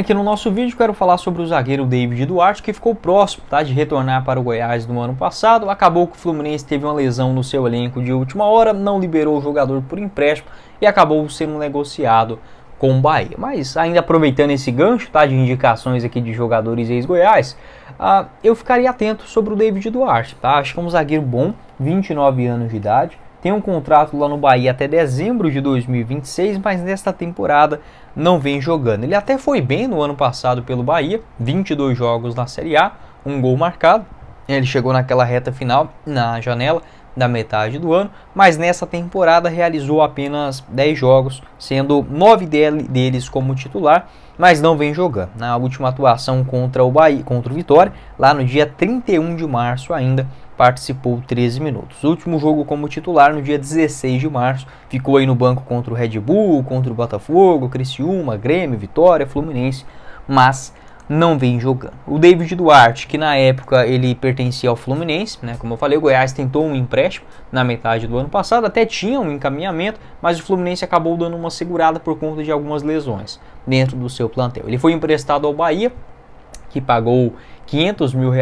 Aqui no nosso vídeo quero falar sobre o zagueiro David Duarte, que ficou próximo, tá, de retornar para o Goiás no ano passado. Acabou que o Fluminense teve uma lesão no seu elenco de última hora, não liberou o jogador por empréstimo e acabou sendo negociado com o Bahia. Mas ainda aproveitando esse gancho, tá, de indicações aqui de jogadores ex-Goiás, eu ficaria atento sobre o David Duarte. Tá? Acho que é um zagueiro bom, 29 anos de idade. Tem um contrato lá no Bahia até dezembro de 2026, mas nesta temporada não vem jogando. Ele até foi bem no ano passado pelo Bahia, 22 jogos na Série A, um gol marcado. Ele chegou naquela reta final, na janela da metade do ano, mas nessa temporada realizou apenas 10 jogos, sendo 9 deles como titular, mas não vem jogando. Na última atuação contra o Bahia, contra o Vitória, lá no dia 31 de março ainda, participou 13 minutos. O último jogo como titular no dia 16 de março, ficou aí no banco contra o Red Bull, contra o Botafogo, Criciúma, Grêmio, Vitória, Fluminense, mas não vem jogando. O David Duarte, que na época ele pertencia ao Fluminense, né? Como eu falei, o Goiás tentou um empréstimo na metade do ano passado, até tinha um encaminhamento, mas o Fluminense acabou dando uma segurada por conta de algumas lesões dentro do seu plantel. Ele foi emprestado ao Bahia, que pagou R$500 mil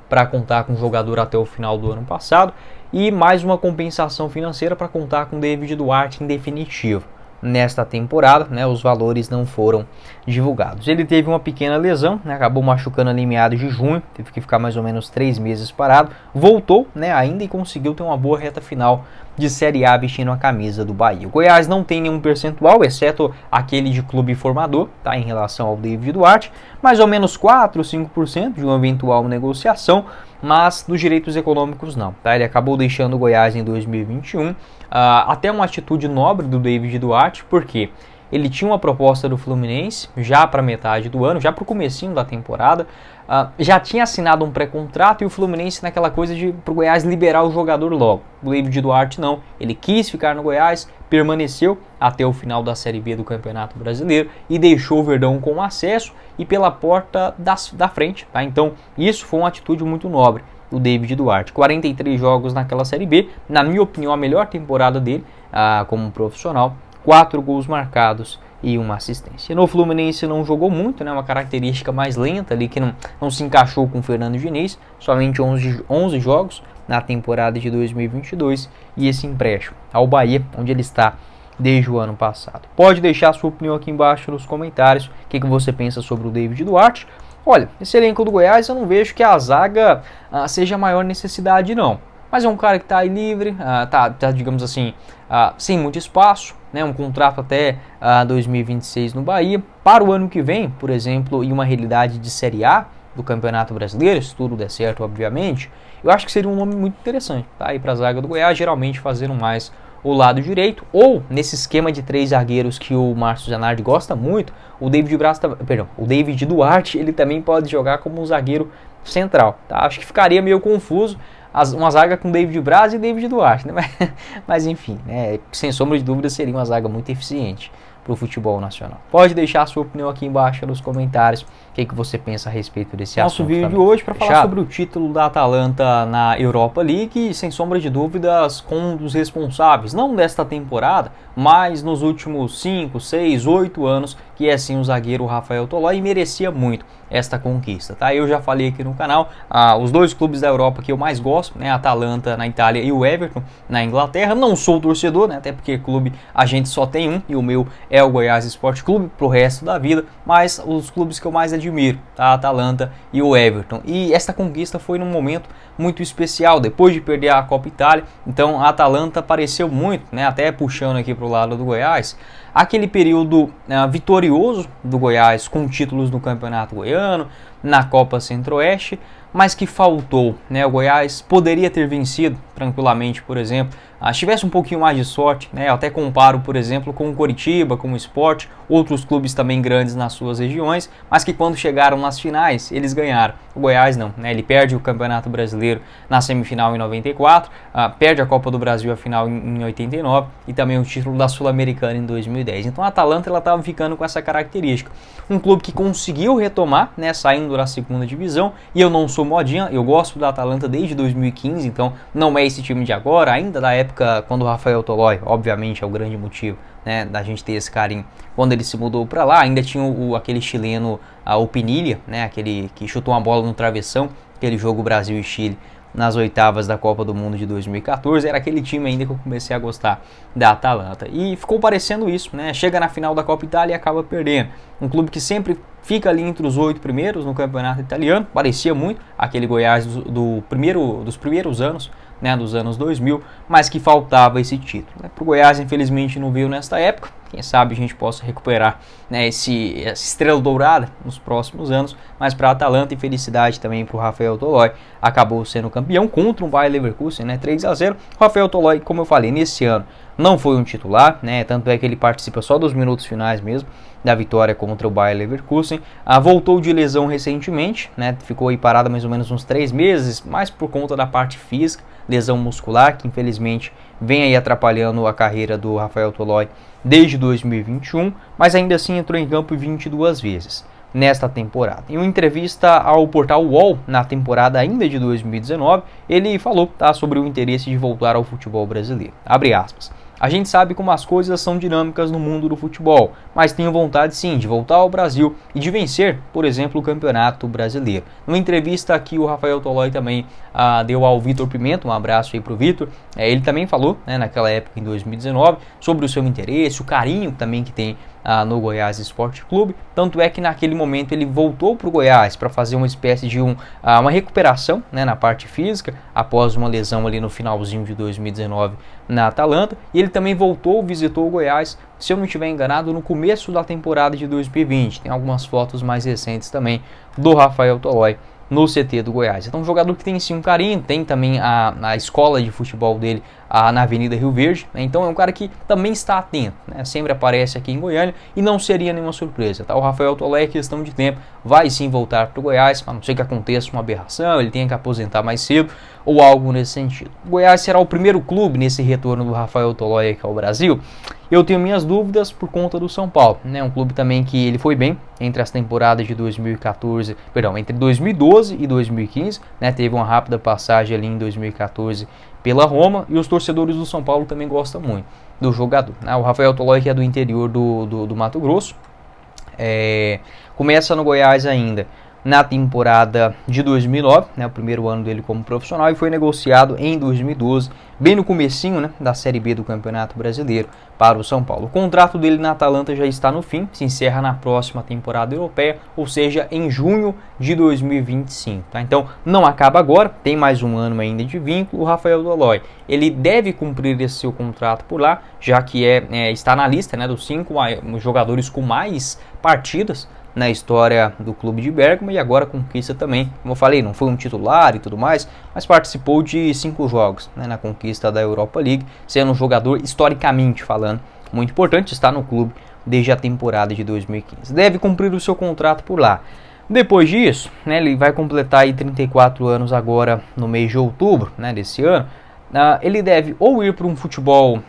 para contar com o jogador até o final do ano passado, e mais uma compensação financeira para contar com o David Duarte em definitivo. Nesta temporada, né, os valores não foram divulgados. Ele teve uma pequena lesão, né, acabou machucando ali em meados de junho, teve que ficar mais ou menos 3 meses parado, voltou, né, ainda e conseguiu ter uma boa reta final de Série A vestindo a camisa do Bahia. O Goiás não tem nenhum percentual, exceto aquele de clube formador, tá, em relação ao David Duarte, mais ou menos 4, 5% de uma eventual negociação, mas dos direitos econômicos não. Tá? Ele acabou deixando o Goiás em 2021, até uma atitude nobre do David Duarte, porque ele tinha uma proposta do Fluminense já para metade do ano, já para o comecinho da temporada, já tinha assinado um pré-contrato e o Fluminense naquela coisa de para o Goiás liberar o jogador logo. O David Duarte não, ele quis ficar no Goiás, permaneceu até o final da Série B do Campeonato Brasileiro e deixou o Verdão com acesso e pela porta da frente. Tá? Então isso foi uma atitude muito nobre do David Duarte. 43 jogos naquela Série B, na minha opinião a melhor temporada dele como profissional, 4 gols marcados e uma assistência. No Fluminense não jogou muito, né, uma característica mais lenta ali que não se encaixou com o Fernando Diniz, somente 11 jogos na temporada de 2022 e esse empréstimo ao Bahia, onde ele está desde o ano passado. Pode deixar a sua opinião aqui embaixo nos comentários, o que você pensa sobre o David Duarte. Olha, esse elenco do Goiás eu não vejo que a zaga seja a maior necessidade não, mas é um cara que está aí livre, tá digamos assim, sem muito espaço, né, um contrato até 2026 no Bahia. Para o ano que vem, por exemplo, em uma realidade de Série A do Campeonato Brasileiro, se tudo der certo, obviamente, eu acho que seria um nome muito interessante, tá? Aí para a zaga do Goiás, geralmente fazendo mais o lado direito, ou nesse esquema de 3 zagueiros que o Márcio Zanardi gosta muito, o David Duarte, ele também pode jogar como um zagueiro central, tá? Acho que ficaria meio confuso uma zaga com David Braz e David Duarte, né? Mas enfim, né? Sem sombra de dúvida seria uma zaga muito eficiente para o futebol nacional. Pode deixar a sua opinião aqui embaixo nos comentários, o que você pensa a respeito desse assunto. Nosso vídeo de hoje para falar sobre o título da Atalanta na Europa League e, sem sombra de dúvidas, com um dos responsáveis, não desta temporada, mas nos últimos 5, 6, 8 anos, que é sim o zagueiro Rafael Tolói, e merecia muito esta conquista, tá? Eu já falei aqui no canal, os 2 clubes da Europa que eu mais gosto, né, a Atalanta na Itália e o Everton na Inglaterra. Não sou torcedor, né, até porque clube a gente só tem um, e o meu é o Goiás Esporte Clube pro resto da vida, mas os clubes que eu mais admiro, tá? A Atalanta e o Everton. E esta conquista foi num momento muito especial, depois de perder a Copa Itália. Então a Atalanta apareceu muito, né, até puxando aqui pro lado do Goiás, aquele período vitorioso do Goiás com títulos no Campeonato Goiano, na Copa Centro-Oeste, mas que faltou, né? O Goiás poderia ter vencido tranquilamente, por exemplo, se tivesse um pouquinho mais de sorte, né? Eu até comparo, por exemplo, com o Coritiba, com o Sport, outros clubes também grandes nas suas regiões, mas que quando chegaram nas finais, eles ganharam. O Goiás não, né? Ele perde o Campeonato Brasileiro na semifinal em 94, perde a Copa do Brasil a final em 89 e também o título da Sul-Americana em 2010. Então a Atalanta estava ficando com essa característica. Um clube que conseguiu retomar, né, saindo da segunda divisão, e eu não sou sou modinha, eu gosto da Atalanta desde 2015, então não é esse time de agora, ainda da época quando o Rafael Tolói, obviamente é o grande motivo, né, da gente ter esse carinho. Quando ele se mudou para lá, ainda tinha aquele chileno, o Pinilha, né, aquele que chutou uma bola no travessão, aquele jogo Brasil e Chile nas oitavas da Copa do Mundo de 2014, era aquele time ainda que eu comecei a gostar da Atalanta. E ficou parecendo isso, né? Chega na final da Copa Itália e acaba perdendo. Um clube que sempre fica ali entre os 8 primeiros no campeonato italiano, parecia muito aquele Goiás dos primeiros anos, né, dos anos 2000, mas que faltava esse título. Né? Para o Goiás, infelizmente, não veio nesta época. Quem sabe a gente possa recuperar, né, essa estrela dourada nos próximos anos, mas para a Atalanta, e felicidade também para o Rafael Tolói, acabou sendo campeão contra um Bayer Leverkusen, né, 3-0. O Rafael Tolói, como eu falei, nesse ano não foi um titular, né, tanto é que ele participa só dos minutos finais mesmo da vitória contra o Bayer Leverkusen. Voltou de lesão recentemente, né, ficou aí parado mais ou menos uns 3 meses, mais por conta da parte física, lesão muscular, que infelizmente vem aí atrapalhando a carreira do Rafael Tolói desde 2021, mas ainda assim entrou em campo 22 vezes nesta temporada. Em uma entrevista ao portal UOL, na temporada ainda de 2019, ele falou, sobre o interesse de voltar ao futebol brasileiro. Abre aspas. A gente sabe como as coisas são dinâmicas no mundo do futebol, mas tenho vontade sim de voltar ao Brasil e de vencer, por exemplo, o Campeonato Brasileiro. Numa entrevista aqui o Rafael Tolói também deu ao Vitor Pimenta, um abraço aí pro Vitor, ele também falou, né, naquela época em 2019, sobre o seu interesse, o carinho também que tem no Goiás Esporte Clube, tanto é que naquele momento ele voltou para o Goiás para fazer uma espécie de uma recuperação, né, na parte física, após uma lesão ali no finalzinho de 2019 na Atalanta, e ele também visitou o Goiás, se eu não estiver enganado, no começo da temporada de 2020, tem algumas fotos mais recentes também do Rafael Tolói no CT do Goiás. Então um jogador que tem sim um carinho, tem também a escola de futebol dele na Avenida Rio Verde, né? Então é um cara que também está atento, né? Sempre aparece aqui em Goiânia e não seria nenhuma surpresa, tá? O Rafael Tolói, questão de tempo, vai sim voltar para o Goiás, a não ser que aconteça uma aberração, ele tenha que aposentar mais cedo ou algo nesse sentido. O Goiás será o primeiro clube nesse retorno do Rafael Tolói aqui ao Brasil? Eu tenho minhas dúvidas por conta do São Paulo, né? Um clube também que ele foi bem entre as temporadas de entre 2012 e 2015, né? Teve uma rápida passagem ali em 2014 pela Roma, e os torcedores do São Paulo também gostam muito do jogador, né? O Rafael Tolói, que é do interior do Mato Grosso, começa no Goiás ainda na temporada de 2009, né, o primeiro ano dele como profissional, e foi negociado em 2012, bem no comecinho, né, da Série B do Campeonato Brasileiro, para o São Paulo. O contrato dele na Atalanta já está no fim, se encerra na próxima temporada europeia, ou seja, em junho de 2025. Tá? Então, não acaba agora, tem mais um ano ainda de vínculo. O Rafael Tolói, ele deve cumprir esse seu contrato por lá, já que está na lista, né, dos 5 jogadores com mais partidas na história do clube de Bergamo, e agora conquista também, como eu falei, não foi um titular e tudo mais, mas participou de 5 jogos, né, na conquista da Europa League, sendo um jogador, historicamente falando, muito importante, está no clube desde a temporada de 2015. Deve cumprir o seu contrato por lá. Depois disso, né, ele vai completar aí 34 anos agora no mês de outubro, né, desse ano. Ele deve ou ir para um futebol,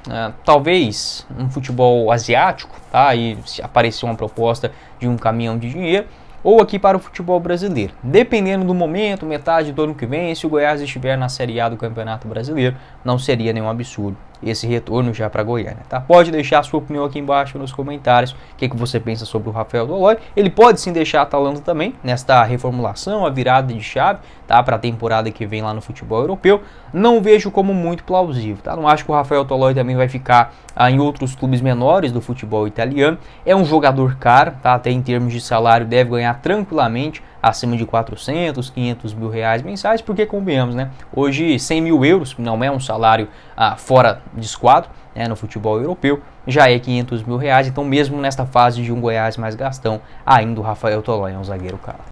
talvez um futebol asiático, tá? E se aparecer uma proposta de um caminhão de dinheiro, ou aqui para o futebol brasileiro. Dependendo do momento, metade do ano que vem, se o Goiás estiver na Série A do Campeonato Brasileiro, não seria nenhum absurdo esse retorno já para Goiânia, tá? Pode deixar a sua opinião aqui embaixo nos comentários, o que você pensa sobre o Rafael Tolói. Ele pode sim deixar a Atalanta também, nesta reformulação, a virada de chave, tá? Para a temporada que vem lá no futebol europeu. Não vejo como muito plausível, tá? Não acho que o Rafael Tolói também vai ficar em outros clubes menores do futebol italiano. É um jogador caro, tá? Até em termos de salário deve ganhar tranquilamente acima de 400, 500 mil reais mensais, porque convenhamos, né? Hoje 100 mil euros não é um salário fora de esquadro, né, no futebol europeu, já é 500 mil reais, então mesmo nesta fase de um Goiás mais gastão, ainda o Rafael Tolói é um zagueiro caro.